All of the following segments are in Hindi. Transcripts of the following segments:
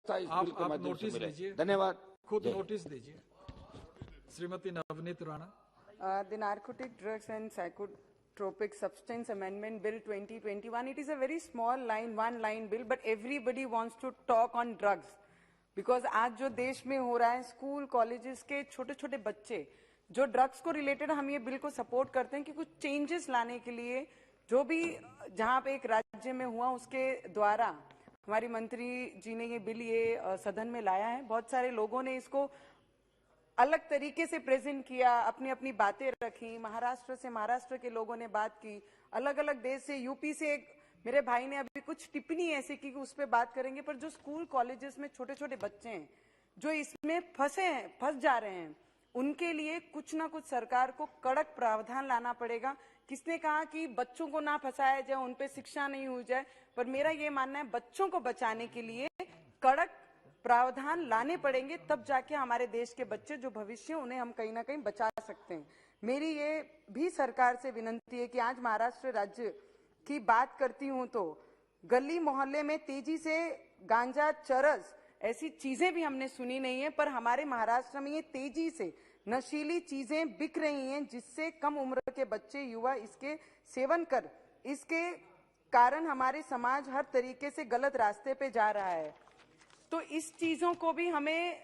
व्यवस्था इस बिल के माध्यम से मिले। धन्यवाद। खुद नोटिस दीजिए। Shrimati Navneet Rana. The Narcotic Drugs and Psychotropic Substance Amendment Bill 2021, it is a very small line, one line bill, but everybody wants to talk on drugs. Because आज जो देश में हो रहा है, स्कूल कॉलेजेस के छोटे छोटे बच्चे जो ड्रग्स को रिलेटेड, हम ये बिल को सपोर्ट करते हैं कि कुछ चेंजेस लाने के लिए जो भी जहां पे एक राज्य में हुआ उसके द्वारा हमारी मंत्री जी ने ये बिल सदन में लाया है। बहुत सारे लोगों ने इसको अलग तरीके से प्रेजेंट किया, अपनी अपनी बातें रखी। महाराष्ट्र से महाराष्ट्र के लोगों ने बात की, अलग अलग देश से, यूपी से एक मेरे भाई ने अभी कुछ टिप्पणी ऐसी की कि उस पर बात करेंगे। पर जो स्कूल कॉलेजेस में छोटे छोटे बच्चे हैं जो इसमें फंस जा रहे हैं, उनके लिए कुछ ना कुछ सरकार को कड़क प्रावधान लाना पड़ेगा। किसने कहा कि बच्चों को ना फंसाया जाए, उन पे शिक्षा नहीं हो जाए, पर मेरा ये मानना है बच्चों को बचाने के लिए कड़क प्रावधान लाने पड़ेंगे, तब जाके हमारे देश के बच्चे जो भविष्य उन्हें हम कहीं ना कहीं बचा सकते हैं। मेरी ये भी सरकार से विनती है कि आज महाराष्ट्र राज्य की बात करती हूं तो गली मोहल्ले में तेजी से गांजा, चरस, ऐसी चीजें भी हमने सुनी नहीं है, पर हमारे महाराष्ट्र में ये तेजी से नशीली चीजें बिक रही हैं, जिससे कम उम्र के बच्चे, युवा इसके सेवन कर, इसके कारण हमारे समाज हर तरीके से गलत रास्ते पे जा रहा है। तो इस चीजों को भी हमें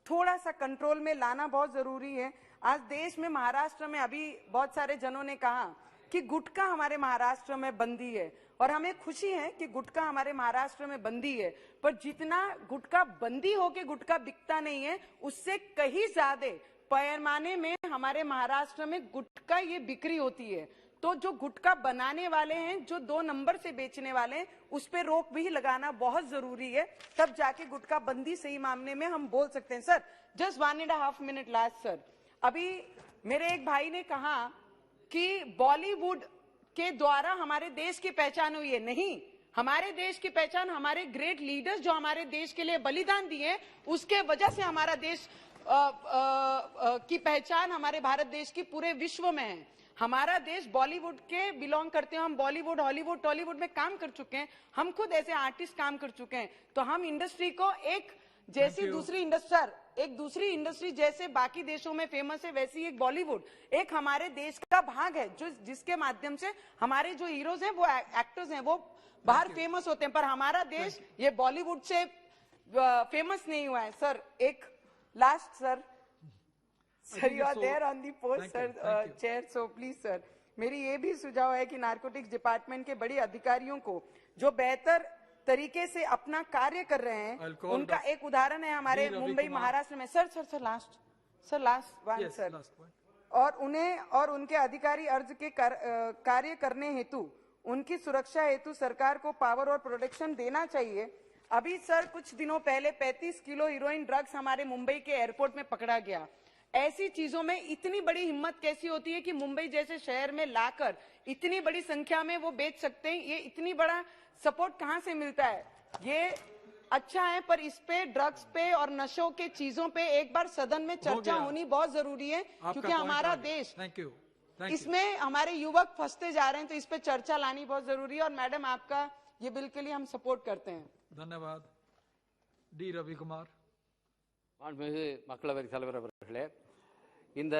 थोड़ा सा कंट्रोल में लाना बहुत जरूरी है। आज देश में, महाराष्ट्र में अभी बहुत सारे जनों ने कहा कि गुटखा हमारे महाराष्ट्र में बंदी है, और हमें खुशी है कि गुटखा हमारे महाराष्ट्र में बंदी है, पर जितना गुटखा बंदी होके गुटखा बिकता नहीं है, उससे कहीं ज्यादा पैमाने में हमारे महाराष्ट्र में गुटखा ये बिक्री होती है। तो जो गुटखा बनाने वाले हैं, जो 2 नंबर से बेचने वाले हैं, उस पर रोक भी लगाना बहुत जरूरी है, तब जाके गुटखा बंदी सही मामले में हम बोल सकते हैं। Sir, just 1.5 minute last sir, अभी मेरे एक भाई ने कहा कि बॉलीवुड के द्वारा हमारे देश की पहचान हुई है। नहीं, हमारे देश की पहचान हमारे ग्रेट लीडर्स जो हमारे देश के लिए बलिदान दिए, उसके वजह से हमारा देश की पहचान हमारे भारत देश की पूरे विश्व में है। हमारा देश बॉलीवुड के बिलोंग करते हैं, हम बॉलीवुड, हॉलीवुड, टॉलीवुड में काम कर चुके हैं, हम खुद ऐसे आर्टिस्ट काम कर चुके हैं। तो हम इंडस्ट्री को एक जैसी दूसरी इंडस्ट्री जैसे बाकी देशों में फेमस है, वैसी एक बॉलीवुड एक हमारे देश का भाग है, जो जिसके माध्यम से हमारे जो हीरोज हैं, वो एक्टर्स हैं, वो बाहर फेमस होते हैं, पर हमारा देश ये बॉलीवुड से फेमस नहीं हुआ है। सर, एक last sir, you are there on the post sir, chair, so please sir, मेरी ये भी सुझाव है कि नारकोटिक्स डिपार्टमेंट के बड़े अधिकारियों को जो बेहतर तरीके से अपना कार्य कर रहे हैं, उनका एक उदाहरण है हमारे मुंबई, महाराष्ट्र में। सर लास्ट वन सर, और उन्हें और उनके अधिकारी अर्ज के कार्य करने हेतु, उनकी सुरक्षा हेतु सरकार को पावर और प्रोटेक्शन देना चाहिए। अभी सर कुछ दिनों पहले 35 किलो हीरोइन ड्रग्स हमारे मुंबई के एयरपोर्ट में पकड़ा गया। ऐसी चीजों में इतनी बड़ी हिम्मत कैसी होती है कि मुंबई जैसे शहर में लाकर इतनी बड़ी संख्या में वो बेच सकते हैं? ये इतनी बड़ा सपोर्ट कहां से मिलता है? ये अच्छा है, पर इस पे, ड्रग्स पे और नशों के चीजों पे एक बार सदन में चर्चा होनी बहुत जरूरी है, क्योंकि हमारा देश, इसमें हमारे युवक फंसते जा रहे हैं, तो इस पे चर्चा लानी बहुत जरूरी है। और मैडम, आपका ये बिल के लिए हम सपोर्ट करते हैं। धन्यवाद। डी रविकुमार। மக்களவை தலைவர் அவர்களே, இந்த